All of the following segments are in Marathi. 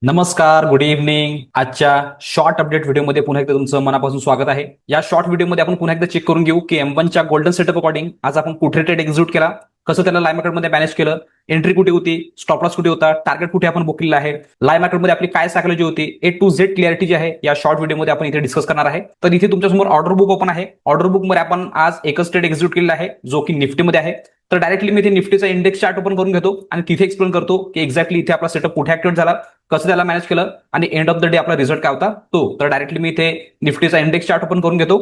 नमस्कार, गुड इव्हनिंग. आजच्या शॉर्ट अपडेट व्हिडिओमध्ये पुन्हा एकदा तुमचं मनापासून स्वागत आहे. या शॉर्ट व्हिडिओमध्ये आपण पुन्हा एकदा चेक करून घेऊ की M1च्या गोल्डन सेटअप अकॉर्डिंग आज आपण कुठे ट्रेड एक्झिक्यूट केला, कसं त्याला लाईव्ह मार्केटमध्ये मॅनेज केलं, एंट्री कुठे होती, स्टॉप लॉस कुठे होता, टार्गेट कुठे आपण बुक केलेला आहे, लाईव्ह मार्केटमध्ये आपली काय सायकॉलॉजी होती, A to Z क्लिअरिटी जी आहे या शॉर्ट व्हिडिओमध्ये आपण इथे डिस्कस करणार आहे. तर इथे तुमच्यासमोर ऑर्डर बुक ओपन आहे. ऑर्डर बुकमध्ये आपण आज एकच ट्रेड एक्झिक्यूट केलेला आहे जो की निफ्टीमध्ये आहे. तर डायरेक्टली मी इथे निफ्टीचा इंडेक्स चार्ट ओपन करून घेतो आणि तिथे एक्सप्लेन करतो की एक्झॅक्टली इथे आपला सेटअप कुठे ऍक्टिव्हेट झाला, कसं त्याला मॅनेज केलं आणि एंड ऑफ द डे आपला रिझल्ट काय होता तो. तर डायरेक्टली मी इथे निफ्टीचा इंडेक्स चार्ट ओपन करून घेतो.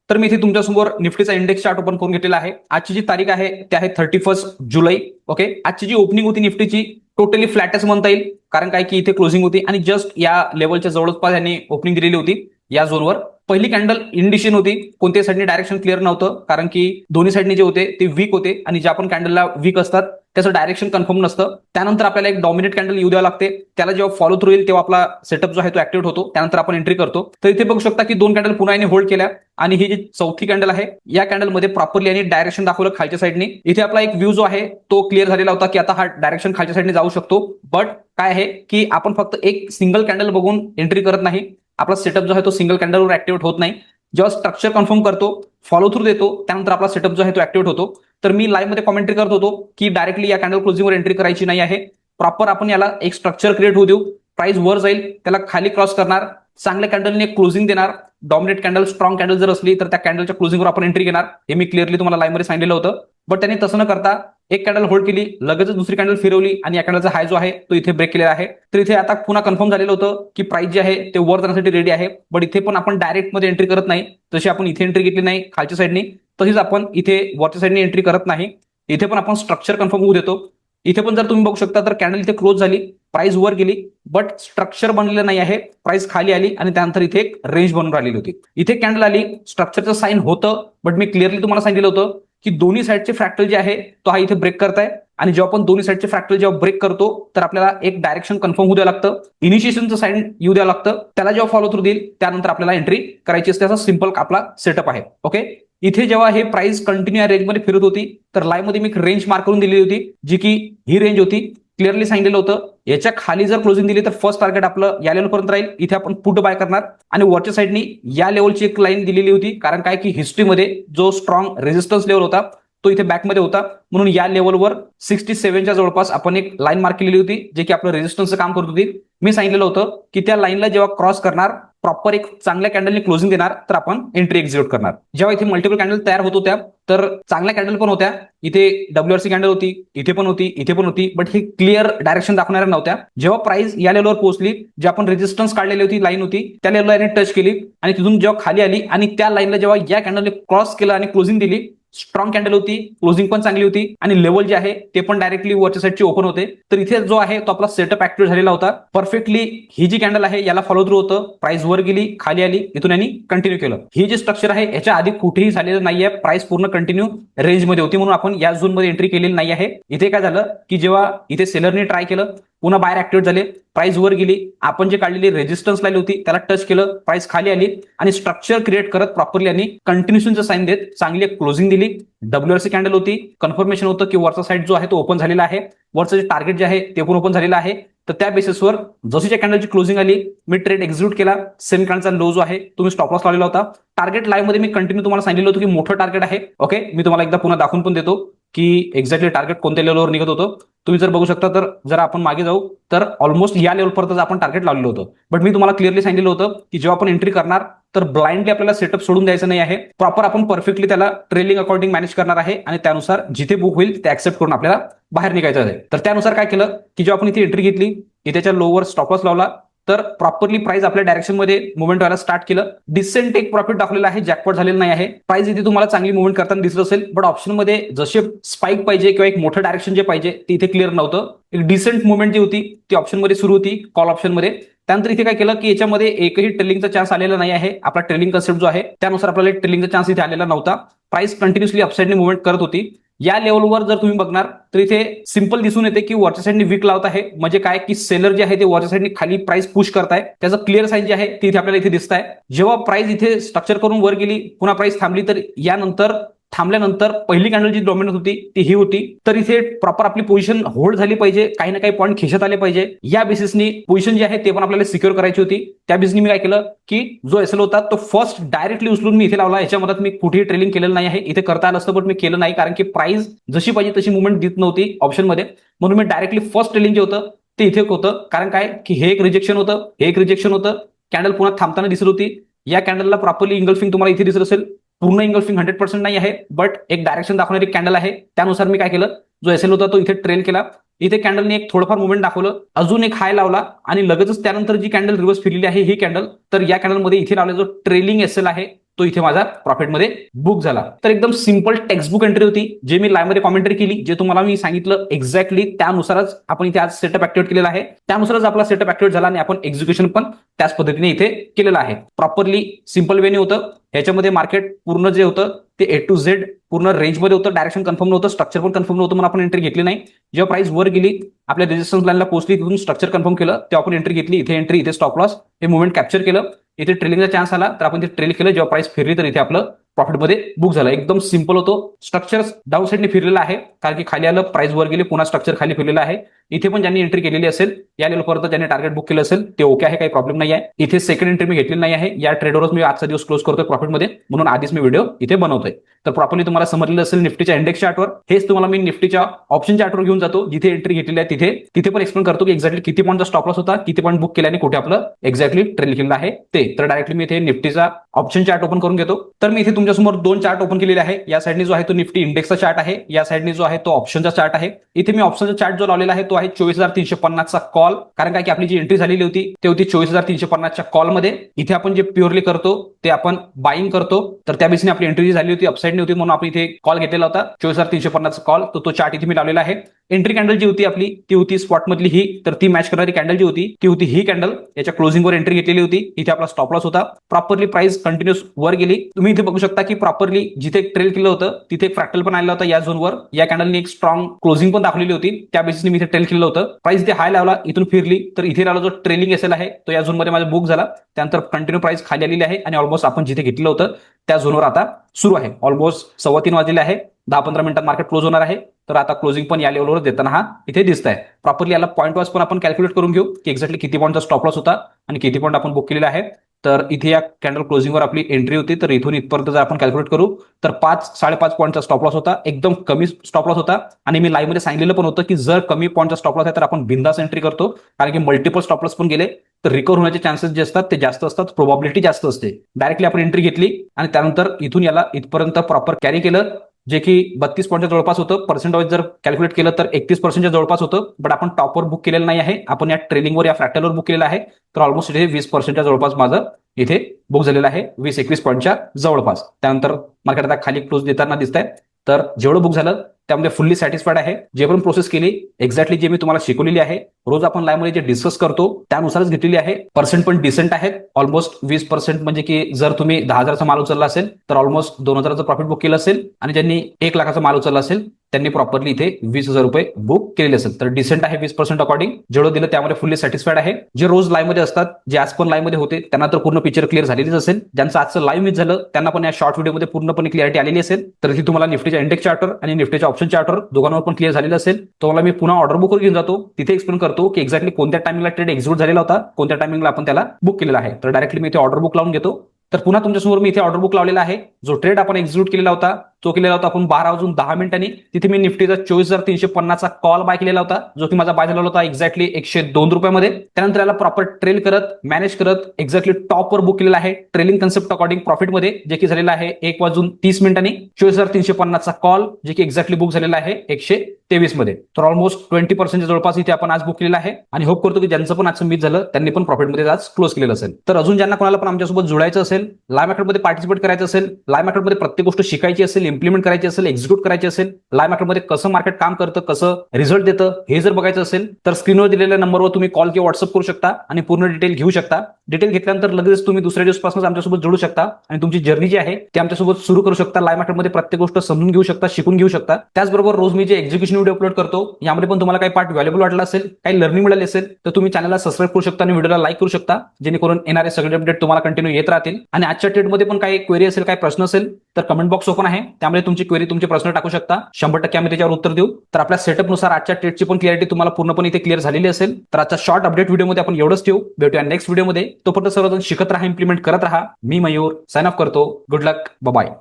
तर मी इथे तुमच्यासमोर निफ्टीचा इंडेक्स चार्ट ओपन करून घेतलेला आहे. आजची जी तारीख आहे ती आहे 31 जुलै. ओके, आजची जी ओपनिंग होती निफ्टीची टोटली फ्लॅटच म्हणता येईल, कारण काय की इथे क्लोजिंग होती आणि जस्ट या लेवलच्या जवळपास यांनी ओपनिंग दिलेली होती या झोनवर. पहिली कॅन्डल इंडिशन होती, कोणत्याही साईडने डायरेक्शन क्लिअर नव्हतं, कारण की दोन्ही साईडने जे होते ते वीक होते आणि ज्या पण कॅन्डलला वीक असतात त्याचं डायरेक्शन कन्फर्म नसतं. त्यानंतर आपल्याला एक डॉमिनेट कॅन्डल येऊ द्यावं लागते, त्याला जेव्हा फॉलो थ्रू येईल तेव्हा आपला सेटअप जो आहे तो ऍक्टिव्हेट होतो, त्यानंतर आपण एंट्री करतो. तर इथे बघू शकता की दोन कॅन्डल पुन्हा होल्ड केल्या आणि ही जी चौथी कॅन्डल आहे या कॅन्डलमध्ये प्रॉपरली यांनी डायरेक्शन दाखवलं खालच्या साईडने. इथे आपला एक व्ह्यू जो आहे तो क्लिअर झालेला होता की आता हा डायरेक्शन खालच्या साईडने जाऊ शकतो. बट काय आहे की आपण फक्त एक सिंगल कॅन्डल बघून एंट्री करत नाही, आपला सेटअप जो आहे तो सिंगल कॅन्डलवर ऍक्टिव्हेट होत नाही. जेव्हा स्ट्रक्चर कन्फर्म करतो, फॉलो थ्रू देतो, त्यानंतर आपला सेटअप जो आहे तो ऍक्टिव्हेट होतो. तर मी लाईव्ह मध्ये कॉमेंट्री करत होतो की डायरेक्टली या कॅन्डल क्लोजिंगवर एंट्री करायची नाही आहे. प्रॉपर आपण याला एक स्ट्रक्चर क्रिएट होऊ देऊ, प्राइस वर जाईल, त्याला खाली क्रॉस करणार, चांगल्या कॅन्डलने क्लोजिंग देणार. डॉमिनेट कॅन्डल, स्ट्रॉंग कॅन्डल जर असली तर त्या कॅन्डलच्या क्लोजिंगवर आपण एंट्री घेणार. हे मी क्लिअरली तुम्हाला लाईव्ह मध्ये सांगितलेलं होतं. बट त्यांनी तसं न करता एक कॅन्डल होल्ड केली, लगेचच दुसरी कॅन्डल फिरवली आणि या कॅन्डलचा हाय जो आहे तो इथे ब्रेक केलेला आहे. तर इथे आता पुन्हा कन्फर्म झालेलं होतं की प्राइस जे आहे ते वर जाण्यासाठी रेडी आहे. बट इथे पण आपण डायरेक्ट मध्ये एंट्री करत नाही, जशी आपण इथे एंट्री घेतली नाही खालच्या साईडनी, तशीच आपण इथे वरच्या साईडने एंट्री करत नाही. इथे पण आपण स्ट्रक्चर कन्फर्म होऊ देतो. इथे पण जर तुम्ही बघू शकता तर कॅन्डल इथे क्लोज झाली, प्राइस वर गेली, बट स्ट्रक्चर बनलेलं नाही आहे. प्राइस खाली आली आणि त्यानंतर इथे एक रेंज बनून राहिलेली होती. इथे कॅन्डल आली, स्ट्रक्चरचं साईन होतं, बट मी क्लिअरली तुम्हाला सांगितलं होतं की दोन्ही साईडचे फ्रॅक्टल जे आहे तो हा इथे ब्रेक करताय आणि जेव्हा आपण दोन्ही साईडचे फ्रॅक्टल जेव्हा ब्रेक करतो तर आपल्याला एक डायरेक्शन कन्फर्म होऊ द्यावं लागतं, इनिशिएशनचं साईन येऊ द्यावं लागतं, त्याला जेव्हा फॉलो थ्रू देईल त्यानंतर आपल्याला एंट्री करायची असते. असा सिंपल आपला सेटअप आहे. ओके, इथे जेव्हा हे प्राइस कंटिन्यू या रेंजमध्ये फिरत होती तर लाईव्ह मध्ये मी एक रेंज मार्क करून दिलेली होती, जी की ही रेंज होती. क्लिअरली सांगितलेलं होतं याच्या खाली जर क्लोजिंग दिली तर फर्स्ट टार्गेट आपलं या लेवलपर्यंत राहील, इथे आपण पुट बाय करणार. आणि वरच्या साईडनी या लेवलची एक लाईन दिलेली होती, कारण काय की हिस्ट्रीमध्ये जो स्ट्रॉंग रेजिस्टन्स लेवल होता तो इथे बॅकमध्ये होता, म्हणून या लेवलवर 67च्या जवळपास आपण एक लाईन मार्क केलेली होती, जे की आपलं रेजिस्टन्सचं काम करत होती. मी सांगितलेलं होतं की त्या लाईनला जेव्हा क्रॉस करणार, प्रॉपर एक चांगल्या कॅन्डलने क्लोजिंग देणार तर आपण एंट्री एक्झिक्यूट करणार. जेव्हा इथे मल्टिपल कॅन्डल तयार होत होत्या तर चांगल्या कॅन्डल पण होत्या, इथे WRC कॅन्डल होती, इथे पण होती, इथे पण होती, बट ही क्लिअर डायरेक्शन दाखवणाऱ्या नव्हत्या. जेव्हा प्राइस या लेवलवर पोहोचली, जे आपण रेजिस्टन्स काढलेली होती लाईन होती त्या लेवलला टच केली आणि तिथून जेव्हा खाली आली आणि त्या लाईनला जेव्हा या कॅन्डलने क्रॉस केलं आणि क्लोजिंग दिली, स्ट्रॉंग कॅन्डल होती, क्लोजिंग पण चांगली होती आणि लेवल जे आहे ते पण डायरेक्टली वरच्या साईडचे ओपन होते. तर इथे जो आहे तो आपला सेटअप ऍक्टिव्ह झालेला होता. परफेक्टली ही जी कॅन्डल आहे याला फॉलो थ्रू होतं, प्राइस वर गेली, खाली आली, इथून यांनी कंटिन्यू केलं. ही जी स्ट्रक्चर आहे याच्या आधी कुठेही झालेलं नाहीये, प्राइस पूर्ण कंटिन्यू रेंजमध्ये होती, म्हणून आपण या झोन मध्ये एंट्री केलेली नाही आहे. इथे काय झालं की जेव्हा इथे सेलरने ट्राय केलं, पुन्हा बाहेर ऍक्टिव्हेट झाले, प्राइस वर गेली, आपण जे काढलेली रेजिस्टन्स लाईन होती त्याला टच केलं, प्राइस खाली आली आणि स्ट्रक्चर क्रिएट करत प्रॉपरली आणि कंटिन्युएशनचं साईन देत चांगली एक क्लोजिंग दिली. WRC कॅन्डल होती, कन्फर्मेशन होतं की वरचा साईड जो आहे तो ओपन झालेला आहे, वरचं जे टार्गेट जे आहे ते पण ओपन झालेलं आहे. तर त्या बेसिसवर जशीच्या कॅन्डलची क्लोजिंग आली मी ट्रेड एक्झिक्यूट केला. सेम कॅन्डलचा लो जो आहे तुम्ही स्टॉप लॉस लावलेला होता. टार्गेट लाईव्ह मध्ये मी कंटिन्यू तुम्हाला सांगितलं होतं की मोठं टार्गेट आहे. ओके, मी तुम्हाला एकदा पुन्हा दाखवून पण देतो की एक्झॅक्टली टार्गेट कोणत्या लेवलवर निघत होतं. तुम्ही जर बघू शकता तर जर आपण मागे जाऊ तर ऑलमोस्ट या लेवलपर्यंत आपण टार्गेट लावलेलं होतं. बट मी तुम्हाला क्लिअरली सांगितलं होतं की जेव्हा आपण एंट्री करणार तर ब्लाइंडली आपल्याला सेटअप सोडून द्यायचं नाही आहे. प्रॉपर आपण परफेक्टली त्याला ट्रेलिंग अकॉर्डिंग मॅनेज करणार आहे आणि त्यानुसार जिथे बुक होईल ते ऍक्सेप्ट करून आपल्याला बाहेर निघायचं आहे. तर त्यानुसार काय केलं की जेव्हा आपण इथे एंट्री घेतली, इथेच्या लोवर स्टॉप लॉस लावला, तर प्रॉपरली प्राइस आपल्या डायरेक्शन मध्ये मुवमेंट व्हायला स्टार्ट केलं. डिसेंट एक प्रॉफिट दाखवलेला आहे, जॅकपॉट झालेलं नाही आहे. प्राइस इथे तुम्हाला चांगली मुवमेंट करताना दिसत असेल, बट ऑप्शन मध्ये जसे स्पाइक पाहिजे किंवा एक मोठं डायरेक्शन जे पाहिजे ते इथे क्लिअर नव्हतं. एक डिसेंट मुवमेंट जी होती ती ऑप्शन मध्ये सुरू होती, कॉल ऑप्शन मध्ये. त्यानंतर इथे काय केलं की याच्यामध्ये एकही ट्रेलिंगचा चान्स आलेला नाही आहे. आपला ट्रेलिंग कन्सेप्ट जो आहे त्यानुसार आपल्याला ट्रेलिंगचा चान्स इथे आलेला नव्हता. प्राइस कंटिन्युअसली अपसाइडने मुवमेंट करत होती. या लेवलवर जर तुम्ही बघणार तर इथे सिंपल दिसून येते की वरच्या साईडने वीक लावत आहे, म्हणजे काय की सेलर जे आहे ते वरच्या साईडने खाली प्राइस पुश करताय, त्याचं क्लिअर साईन जे आहे ते इथे आपल्याला इथे दिसत आहे. जेव्हा प्राइस इथे स्ट्रक्चर करून वर गेली, पुन्हा प्राइस थांबली, तर यानंतर थांबल्यानंतर पहिली कॅन्डल जी डॉमिनंट होती ती ही होती, तर इथे प्रॉपर आपली पोझिशन होल्ड झाली पाहिजे, काही ना काही पॉईंट खिशात आले पाहिजे. या बेसिसनी पोझिशन जी आहे ते पण आपल्याला सिक्युअर करायची होती. त्या बेसिसनी मी काय केलं की जो एसएल होता तो फर्स्ट डायरेक्टली उचलून मी इथे लावला. याच्यामध्ये मी कुठेही ट्रेलिंग केलेलं नाही आहे. इथे करता आलं असतं पण मी केलं नाही, कारण की प्राइस जशी पाहिजे तशी मुवमेंट देत नव्हती ऑप्शन मध्ये. म्हणून मी डायरेक्टली फर्स्ट ट्रेलिंग जे होतं ते इथे होतं. कारण काय की हे एक रिजेक्शन होतं, हे एक रिजेक्शन होतं. कॅन्डल पुन्हा थांबताना दिसत होती. या कॅन्डलला प्रॉपरली इंगल्फिंग तुम्हाला इथे दिसत असेल. पूर्ण इंगल्फिंग 100% नाही आहे, बट एक डायरेक्शन दाखवणारी कॅन्डल आहे. त्यानुसार मी काय केलं, जो एसएल होता तो इथे ट्रेल केला. इथे कॅन्डलने एक थोडंफार मुवमेंट दाखवलं, अजून एक हाय लावला आणि लगेचच त्यानंतर जी कॅन्डल रिव्हर्स फिरलेली आहे ही कॅन्डल, तर या कॅन्डलमध्ये इथे लावला जो ट्रेलिंग एसएल आहे तो इथे माझा प्रॉफिटमध्ये बुक झाला. तर एकदम सिंपल टेक्स्टबुक एंट्री होती, जे मी लाईव्ह मध्ये कॉमेंटरी केली, जे तुम्हाला मी सांगितलं एक्झॅक्टली त्यानुसारच आपण इथे आज सेटअप ऍक्टिव्हेट केलेला आहे. त्यानुसारच आपला सेटअप ऍक्टिव्हेट झाला आणि आपण एक्झिक्युशन पण त्याच पद्धतीने इथे केलेलं आहे. प्रॉपरली सिंपल वेने होतं. ह्याच्यामध्ये मार्केट पूर्ण जे होतं ते ए टू झेड पूर्ण रेंजमध्ये होतं. डायरेक्शन कन्फर्म नव्हतं, स्ट्रक्चर पण कन्फर्म नव्हतं, म्हणून आपण एंट्री घेतली नाही. जेव्हा प्राइस वर गेली, आपल्या रेजिस्टन्स लाईनला पोहोचली, तिथून स्ट्रक्चर कन्फर्म केलं, तेव्हा आपण एंट्री घेतली. इथे एंट्री, इथे स्टॉप लॉस, हे मुवमेंट कॅप्चर केलं. इथे ट्रेलिंगचा चान्स आला तर आपण ते ट्रेल केलं. जेव्हा प्राइस फिरली तर इथे आपलं प्रॉफिटमध्ये बुक झालं. एकदम सिंपल होतो. स्ट्रक्चर डाऊन साईडने फिरलेलं आहे, कारण की खाली आलं, प्राइस वर गेली, पुन्हा स्ट्रक्चर खाली फिरलेलं आहे. इथे पण ज्यांनी एंट्री केलेली असेल, या लेवलपर्यंत ज्यांनी टार्गेट बुक केलं असेल ते ओके आहे, काही प्रॉब्लेम नाही आहे. इथे सेकंड एंट्री मी घेतलेली नाही आहे. या ट्रेडवरच मी आजचा दिवस क्लोज करतोय प्रॉफिटमध्ये, म्हणून आधीच मी व्हिडिओ इथे बनवतोय. तर प्रॉपरली तुम्हाला समजलेलं असेल निफ्टीच्या इंडेक्स चार्टवर. हेच तुम्हाला मी निफ्टीच्या ऑप्शन चार्टवर घेऊन जातो, जिथे एंट्री घेतलेली आहे तिथे पण एक्सप्लेन करतो की एक्झॅक्टली किती पॉईंटचा स्टॉप लॉस होता, किती पॉईंट बुक केला आणि कुठे आपलं एक्झॅक्टली ट्रेल केलेलं आहे ते. तर डायरेक्टली मी इथे निफ्टीचा ऑप्शन चार्ट ओपन करून घेतो. तर मी इथे तुमच्यासमोर दोन चार्ट ओपन केलेले आहे. या साईडने जो आहे तो निफ्टी इंडेक्सचा चार्ट आहे, या साईडने जो आहे तो ऑप्शनचा चार्ट आहे. इथे मी ऑप्शनचा चार्ट जो लावलेला आहे तो आहे 24,350 चा कॉल. कारण काय की आपली जी एंट्री झालेली होती ते होती 24,350च्या कॉलमध्ये. इथे आपण जे प्युअरली करतो ते आपण बाईंग करतो. तर त्या बेसिसने आपली एंट्री झाली होती, अपसाईडने होती, म्हणून आपण इथे कॉल घेतलेला होता 24,350 कॉल. तो चार्ट इथे मी लावलेला आहे. एंट्री कॅन्डल जी होती आपली ती होती स्पॉट मधली ही, तर ती मॅच करणारी कॅन्डल जी होती ती होती ही कॅन्डल. याच्या क्लोजिंगवर एंट्री घेतलेली होती. इथे आपला स्टॉप लॉस होता. प्रॉपरली प्राइस कंटिन्युअस वर गेली. तुम्ही इथे बघू शकता की प्रॉपरली जिथे ट्रेल केलं होतं तिथे एक फ्रॅक्टल पण आलेला होता या झोनवर. या कॅन्डलने एक स्ट्रॉंग क्लोजिंग पण दाखवलेली होती. त्या बेसिसने मी इथे ट्रेल केलं होतं. प्राइस इथे हाय लावला, इथून फिरली, तर इथे लावला जो ट्रेलिंग एसएल आहे तो या झोनमध्ये माझा बुक झाला. त्यानंतर कंटिन्यू प्राइस खाली आलेली आहे आणि ऑलमोस्ट आपण जिथे घेतलं होतं त्या झोनवर आता सुरू आहे. ऑलमोस्ट 3:15 वाजलेले आहे. 10-15 मिनिटात मार्केट क्लोज होणार आहे. तर आता क्लोजिंग पण या लेवलवर देताना हा इथे दिसत आहे. प्रॉपरली याला पॉईंट वाईज पण आपण कॅल्क्युलेट करून घेऊ की एक्झॅक्टली किती पॉईंटचा स्टॉप लॉस होता आणि किती पॉईंट आपण बुक केलेला आहे. तर इथे या कॅन्डल क्लोजिंगवर आपली एंट्री होती, तर इथून इथपर्यंत जर आपण कॅल्क्युलेट करू तर 5-5.5 पॉईंटचा स्टॉप लॉस होता. एकदम कमी स्टॉप लॉस होता. आणि मी लाईव्ह मध्ये सांगितलेलं पण होतं की जर कमी पॉईंटचा स्टॉप लॉस आहे तर आपण बिंदास एंट्री करतो, कारण की मल्टिपल स्टॉप लॉस पण गेले तर रिकव्हर होण्याचे चान्सेस जे असतात ते जास्त असतात, प्रोबॅबिलिटी जास्त असते. डायरेक्टली आपण एंट्री घेतली आणि त्यानंतर इथून याला इथपर्यंत प्रॉपर कॅरी केलं, जे की 32 पॉईंटच्या जवळपास होतं. पर्सेंट वाईज जर कॅल्क्युलेट केलं तर 31%च्या जवळपास होतं. बट आपण टॉपवर बुक केलेलं नाही आहे, आपण या ट्रेलिंगवर या फ्रॅक्टलवर बुक केलेलं आहे. तर ऑलमोस्ट इथे 20%च्या जवळपास माझं इथे बुक झालेलं आहे, 20-21 पॉईंटच्या जवळपास. त्यानंतर मार्केट आता खाली क्लोज देताना दिसत आहे. तर जेवढं बुक झालं त्यामध्ये फुल्ली सॅटिस्फाईड आहे. जे पण प्रोसेस केली एक्झॅक्टली जे मी तुम्हाला शिकवलेली आहे, रोज आपण लाईव्ह मध्ये जे डिस्कस करतो त्यानुसारच घेतलेली आहे. पर्सेंट पण डिसेंट आहेत, ऑलमोस्ट 20%. म्हणजे की जर तुम्ही 10,000चा माल उचलला असेल तर ऑलमोस्ट 2,000चं प्रॉफिट बुक केलं असेल, आणि ज्यांनी 1 लाखाचा माल उचलला असेल त्यांनी प्रॉपरली इथे 20,000 रुपये बुक केलेले असेल. तर डिसेंट आहे 20% अकॉर्डिंग. जेवढं दिलं त्यामध्ये फुल्ली सॅटिस्फाईड आहे. जे रोज लाईव्ह मध्ये असतात, जे आज पण लाईव्ह मध्ये होते, त्यांना तर पूर्ण पिक्चर क्लिअर झालेलीच असेल. ज्यांचं आजचं लाईव्ह मिस झालं त्यांना पण या शॉर्ट व्हिडिओमध्ये पूर्णपणे क्लिअरिटी आलेली असेल. तर इथे तुम्हाला निफ्टीच्या इंडेक्स चार्टर आणि निफ्टीच्या ऑप्शन चार्टर दोघांवर पण क्लिअर झालेलं असेल. तुम्हाला मी पुन्हा ऑर्डर बुकवर घेऊन जातो, तिथे एक्सप्लेन करतो की एक्झॅक्टली कोणत्या टाइमिंगला ट्रेड एक्झिक्यूट झालेला होता, कोणत्या टाइमिंगला आपण त्याला बुक केलेला आहे. तर डायरेक्टली मी इथे ऑर्डर बुक लावून घेतो. तर पुन्हा तुमच्यासमोर मी इथे ऑर्डर बुक लावलेला आहे. जो ट्रेड आपण एक्झिक्यूट केलेला होता तो केलेला होता आपण 12:10 तिथे मी निफ्टीचा 24,350चा कॉल बाय केलेला होता, जो की माझा बाय झालेला होता एक्झॅक्टली 102 रुपयामध्ये. त्यानंतर याला प्रॉपर ट्रेल करत मॅनेज करत एक्झॅक्टली टॉपवर बुक केलेला आहे ट्रेलिंग कन्सेप्ट अकॉर्डिंग प्रॉफिटमध्ये, जे की झालेला आहे 1:30 24,350चा कॉल, जे की एक्झॅक्टली बुक झालेला आहे 123 मध्ये. तर ऑलमोस्ट 20% जवळपास इथे आपण आज बुक केलेला आहे. आणि होप करतो की ज्यांचं पण आजचं मिस झालं त्यांनी पण प्रॉफिटमध्ये आज क्लोज केलेलं असेल. तर अजून ज्यांना कोणाला पण आमच्यासोबत जोडायचं असेल, लाईव्ह मार्केटमध्ये पार्टिसिपेट करायचं असेल, लाईव्ह मार्केटमध्ये प्रत्येक गोष्ट शिकायची असेल, इम्प्लिमेंट करायची असेल, एक्झिक्यूट करायची असेल, लाईव्ह मार्केटमध्ये कसं मार्केट काम करतं, कसं रिझल्ट देतं हे जर बघायचं असेल तर स्क्रीनवर दिलेल्या नंबरवर तुम्ही कॉल किंवा व्हॉट्सअप करू शकता आणि पूर्ण डिटेल घेऊ शकता. डिटेल घेतल्यानंतर लगेच तुम्ही दुसऱ्या दिवसपासून आमच्यासोबत जोडू शकता आणि तुमची जर्नी जी आहे ती आमच्यासोबत सुरू करू शकता. लाईव्ह मार्केटमध्ये प्रत्येक गोष्ट समजून घेऊ शकता, शिकून घेऊ शकता. त्याचबरोबर रोज मी जे एक्झिक्युशन व्हिडिओ अपलोड करतो यामध्ये पण तुम्हाला काही पार्ट व्हॅल्युएबल वाटला असेल, काही लर्निंग मिळाली असेल तर तुम्ही चॅनलला सबस्क्राईब करू शकता आणि व्हिडिओला लाईक करू शकता, जेणेकरून येणारे सगळे अपडेट तुम्हाला कंटिन्यू येत राहतील. आणि आजच्या ट्रेडमध्ये पण काही क्वेरी असेल, काही प्रश्न असेल तर कमेंट बॉक्स ओपन आहे, त्यामध्ये तुमची क्वेरी, तुमचे प्रश्न टाकू शकता. 100% आम्ही त्याच्यावर उत्तर देऊ. तर आपल्या सेटअपनुसार आजच्या ट्रेडची पण क्लिअरिटी तुम्हाला पूर्णपणे इथे क्लिअर झालेली असेल. तर आजच्या शॉर्ट अपडेट व्हिडिओमध्ये आपण एवढंच ठेवू. भेटूया नेक्स्ट व्हिडिओमध्ये. तोपर्यंत सर्वजण शिकत राहा, इम्प्लिमेंट करत राहा. मी मयूर साइन ऑफ करतो. गुड लक, बाय.